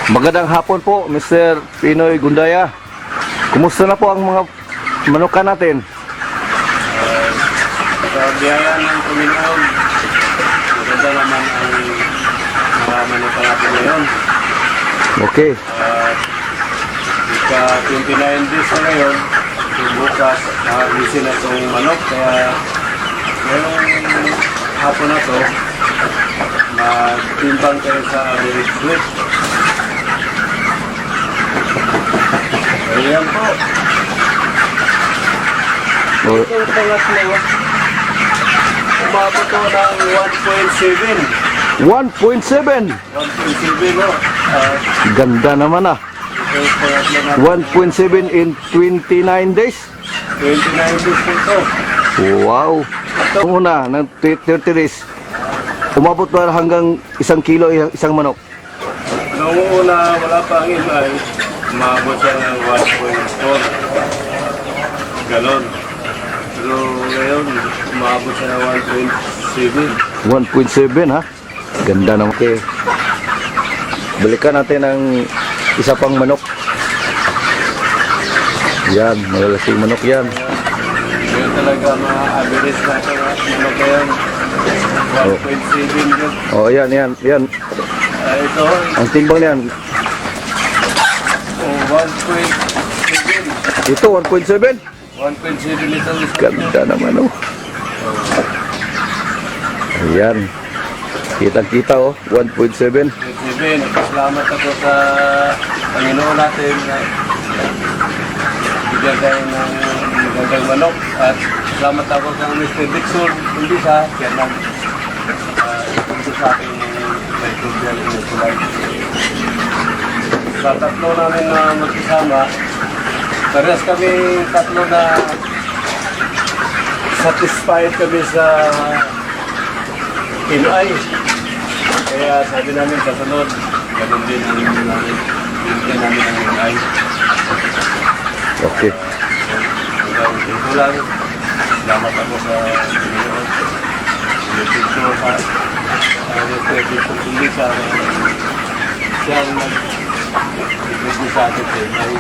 Magandang hapon po, Mr. Pinoy Gundaya. Kumusta na po ang mga manukan natin? Sa biyaya ng Panginoon, maganda naman ang mga manukan natin ngayon. Okay. Ika 29 days na ngayon, bukas nakagisi na itong manok. Kaya ngayong hapon na to, magtimbang kayo sa American Split. Ayan po. Oh, Itong pangatlo, umabot ko ng 1.7. 1.7. 1.7 no? Ganda naman ah. Itong pangatlo na 1.7 in 29 days. 29 days ito. Wow. Ang una, ng 30 days, umabot ba hanggang 1 kilo isang manok? Noong una, wala pa ang imay, umabot siya ng 1.4 galon. Pero ngayon, umabot siya ng 1.7. 1.7 ha? Ganda naman. Okay. Balikan natin ang isa pang manok. Yan, malalaking manok yan. Ngayon talaga mga average natin manok ngayon. 1.7 yun. Oh, yan. Ito, Ang timbang niyan. 1.7. Ito, 1.7. 1.7 ito. Ganda naman oh. Ayan. Kitang-kita oh, 1.7. 1.7. Salamat ako sa Panginoon natin na bigyan tayo ng magandang manok. At salamat ako sa Mr. Dixon. Hindi siya, kaya lang ito sa akin may problem ng kulay. Sa tatlo namin na magkasama, parehas kami tatlo na satisfied kami sa MI. Kaya sabi namin sa sunod, ganun din ang namin. Bigyan namin ang MI. Okay. Hanggang ito lang. Salamat ako sa Panginoon. YouTube ko pa. Mr. Dixon Kundi sa siyang nag-request sa atin sa MI.